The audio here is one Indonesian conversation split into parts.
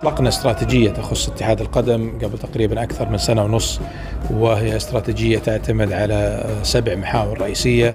أطلقنا استراتيجية تخص اتحاد القدم قبل تقريبا أكثر من سنة ونص، وهي استراتيجية تعتمد على 7 محاور رئيسية.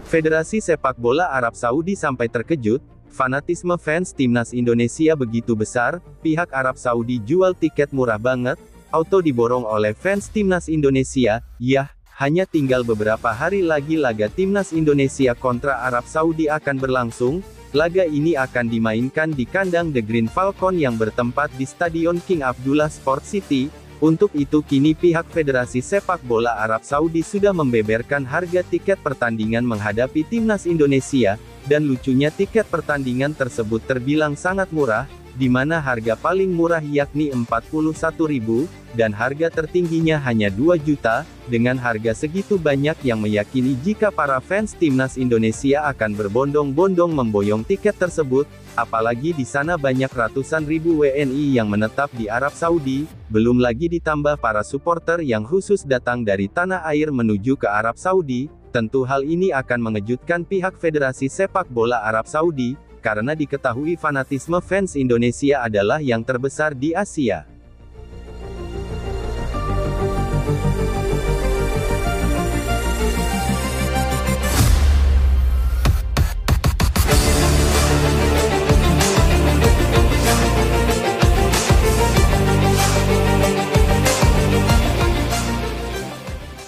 Federasi Sepak Bola Arab Saudi sampai terkejut, fanatisme fans timnas Indonesia begitu besar, pihak Arab Saudi jual tiket murah banget, auto diborong oleh fans timnas Indonesia. Yah, hanya tinggal beberapa hari lagi laga timnas Indonesia kontra Arab Saudi akan berlangsung. Laga ini akan dimainkan di kandang The Green Falcon yang bertempat di Stadion King Abdullah Sport City. Untuk itu kini pihak Federasi Sepak Bola Arab Saudi sudah membeberkan harga tiket pertandingan menghadapi timnas Indonesia, dan lucunya tiket pertandingan tersebut terbilang sangat murah, di mana harga paling murah yakni 41.000, dan harga tertingginya hanya 2 juta, dengan harga segitu banyak yang meyakini jika para fans timnas Indonesia akan berbondong-bondong memboyong tiket tersebut, apalagi di sana banyak ratusan ribu WNI yang menetap di Arab Saudi, belum lagi ditambah para supporter yang khusus datang dari tanah air menuju ke Arab Saudi. Tentu hal ini akan mengejutkan pihak Federasi Sepak Bola Arab Saudi, karena diketahui fanatisme fans Indonesia adalah yang terbesar di Asia.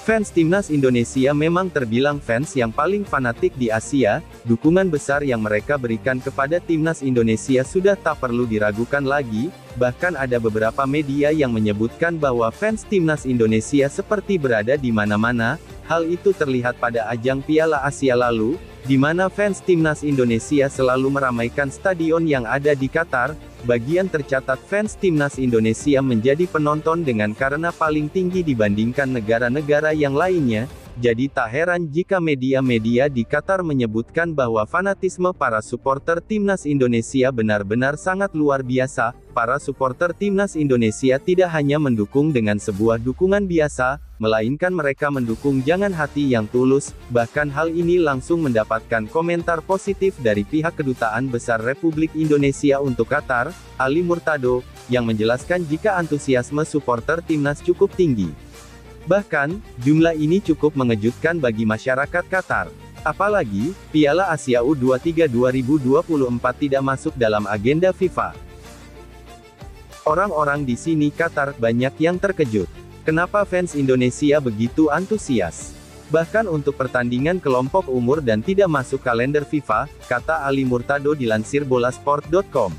Fans timnas Indonesia memang terbilang fans yang paling fanatik di Asia. Dukungan besar yang mereka berikan kepada timnas Indonesia sudah tak perlu diragukan lagi, bahkan ada beberapa media yang menyebutkan bahwa fans timnas Indonesia seperti berada di mana-mana. Hal itu terlihat pada ajang Piala Asia lalu, di mana fans timnas Indonesia selalu meramaikan stadion yang ada di Qatar. Bagian tercatat fans timnas Indonesia menjadi penonton dengan karena paling tinggi dibandingkan negara-negara yang lainnya. Jadi tak heran jika media-media di Qatar menyebutkan bahwa fanatisme para supporter timnas Indonesia benar-benar sangat luar biasa. Para supporter timnas Indonesia tidak hanya mendukung dengan sebuah dukungan biasa, melainkan mereka mendukung dengan hati yang tulus. Bahkan hal ini langsung mendapatkan komentar positif dari pihak Kedutaan Besar Republik Indonesia untuk Qatar, Ali Murtado, yang menjelaskan jika antusiasme supporter timnas cukup tinggi. Bahkan, jumlah ini cukup mengejutkan bagi masyarakat Qatar. Apalagi, Piala Asia U23 2024 tidak masuk dalam agenda FIFA. Orang-orang di sini Qatar banyak yang terkejut. Kenapa fans Indonesia begitu antusias? Bahkan untuk pertandingan kelompok umur dan tidak masuk kalender FIFA, kata Ali Murtado dilansir bolasport.com.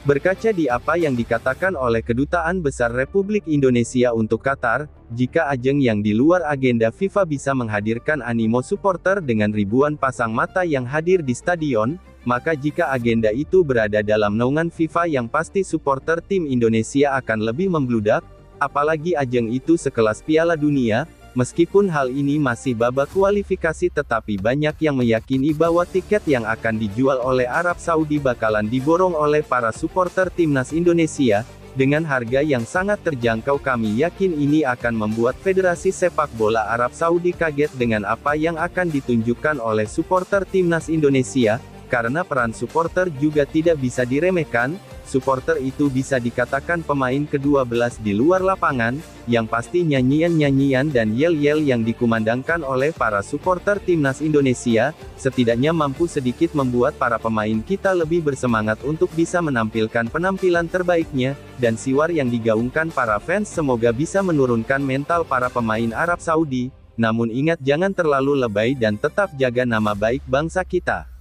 Berkaca di apa yang dikatakan oleh Kedutaan Besar Republik Indonesia untuk Qatar, jika ajang yang di luar agenda FIFA bisa menghadirkan animo supporter dengan ribuan pasang mata yang hadir di stadion, maka jika agenda itu berada dalam naungan FIFA yang pasti supporter tim Indonesia akan lebih membludak, apalagi ajang itu sekelas Piala Dunia. Meskipun hal ini masih babak kualifikasi tetapi banyak yang meyakini bahwa tiket yang akan dijual oleh Arab Saudi bakalan diborong oleh para supporter timnas Indonesia, dengan harga yang sangat terjangkau. Kami yakin ini akan membuat Federasi Sepak Bola Arab Saudi kaget dengan apa yang akan ditunjukkan oleh supporter timnas Indonesia, karena peran supporter juga tidak bisa diremehkan. Supporter itu bisa dikatakan pemain ke-12 di luar lapangan, yang pasti nyanyian-nyanyian dan yel-yel yang dikumandangkan oleh para supporter timnas Indonesia, setidaknya mampu sedikit membuat para pemain kita lebih bersemangat untuk bisa menampilkan penampilan terbaiknya, dan siwar yang digaungkan para fans semoga bisa menurunkan mental para pemain Arab Saudi. Namun ingat jangan terlalu lebay dan tetap jaga nama baik bangsa kita.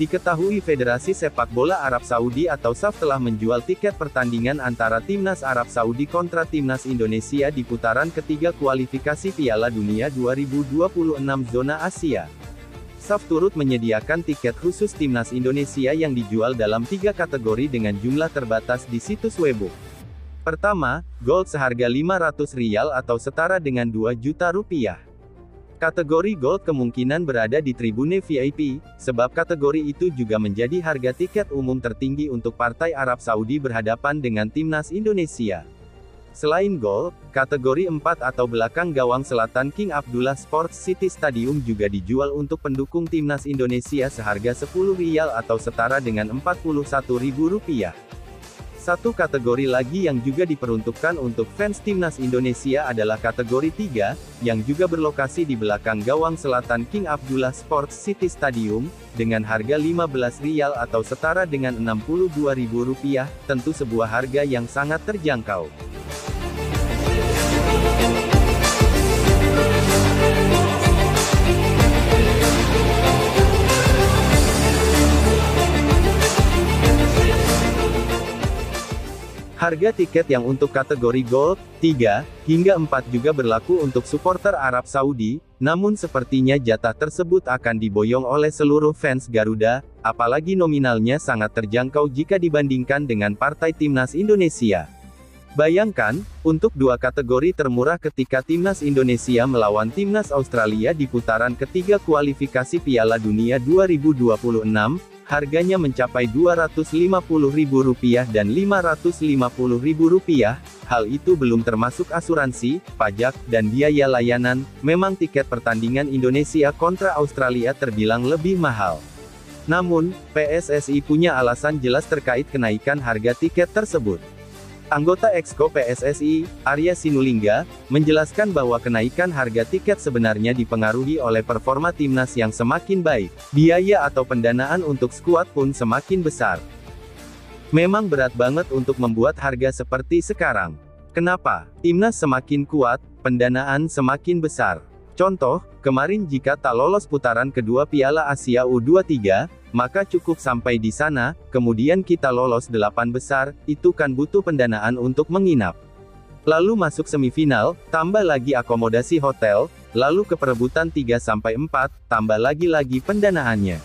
Diketahui Federasi Sepak Bola Arab Saudi atau SAF telah menjual tiket pertandingan antara Timnas Arab Saudi kontra Timnas Indonesia di putaran ketiga kualifikasi Piala Dunia 2026 zona Asia. Asaf turut menyediakan tiket khusus Timnas Indonesia yang dijual dalam 3 kategori dengan jumlah terbatas di situs Webook. Pertama, Gold seharga Rp500 atau setara dengan Rp2 juta. Kategori Gold kemungkinan berada di tribune VIP, sebab kategori itu juga menjadi harga tiket umum tertinggi untuk partai Arab Saudi berhadapan dengan Timnas Indonesia. Selain Gold, kategori 4 atau belakang gawang selatan King Abdullah Sports City Stadium juga dijual untuk pendukung Timnas Indonesia seharga Rp10 atau setara dengan Rp41.000. Satu kategori lagi yang juga diperuntukkan untuk fans Timnas Indonesia adalah kategori 3, yang juga berlokasi di belakang gawang selatan King Abdullah Sports City Stadium, dengan harga Rp15 atau setara dengan Rp62.000, tentu sebuah harga yang sangat terjangkau. Harga tiket yang untuk kategori Gold, 3, hingga 4 juga berlaku untuk supporter Arab Saudi, namun sepertinya jatah tersebut akan diboyong oleh seluruh fans Garuda, apalagi nominalnya sangat terjangkau jika dibandingkan dengan partai Timnas Indonesia. Bayangkan, untuk 2 kategori termurah ketika Timnas Indonesia melawan Timnas Australia di putaran ketiga kualifikasi Piala Dunia 2026, harganya mencapai Rp250.000 dan Rp550.000, hal itu belum termasuk asuransi, pajak, dan biaya layanan. Memang tiket pertandingan Indonesia kontra Australia terbilang lebih mahal. Namun, PSSI punya alasan jelas terkait kenaikan harga tiket tersebut. Anggota Exco PSSI, Arya Sinulinga, menjelaskan bahwa kenaikan harga tiket sebenarnya dipengaruhi oleh performa timnas yang semakin baik. Biaya atau pendanaan untuk skuad pun semakin besar. Memang berat banget untuk membuat harga seperti sekarang. Kenapa? Timnas semakin kuat, pendanaan semakin besar. Contoh, kemarin jika tak lolos putaran kedua Piala Asia U23, maka cukup sampai di sana, kemudian kita lolos 8 besar, itu kan butuh pendanaan untuk menginap. Lalu masuk semifinal, tambah lagi akomodasi hotel, lalu ke perebutan 3-4, tambah lagi pendanaannya.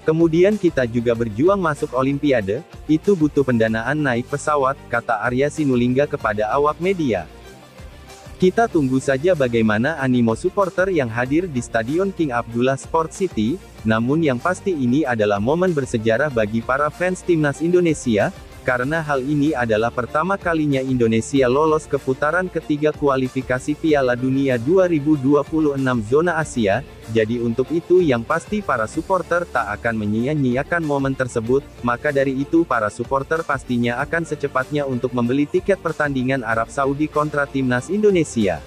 Kemudian kita juga berjuang masuk Olimpiade, itu butuh pendanaan naik pesawat, kata Arya Sinulinga kepada awak media. Kita tunggu saja bagaimana animo supporter yang hadir di Stadion King Abdullah Sports City, namun yang pasti ini adalah momen bersejarah bagi para fans Timnas Indonesia, karena hal ini adalah pertama kalinya Indonesia lolos ke putaran ketiga kualifikasi Piala Dunia 2026 zona Asia, jadi untuk itu yang pasti para supporter tak akan menyia-nyiakan momen tersebut, maka dari itu para supporter pastinya akan secepatnya untuk membeli tiket pertandingan Arab Saudi kontra Timnas Indonesia.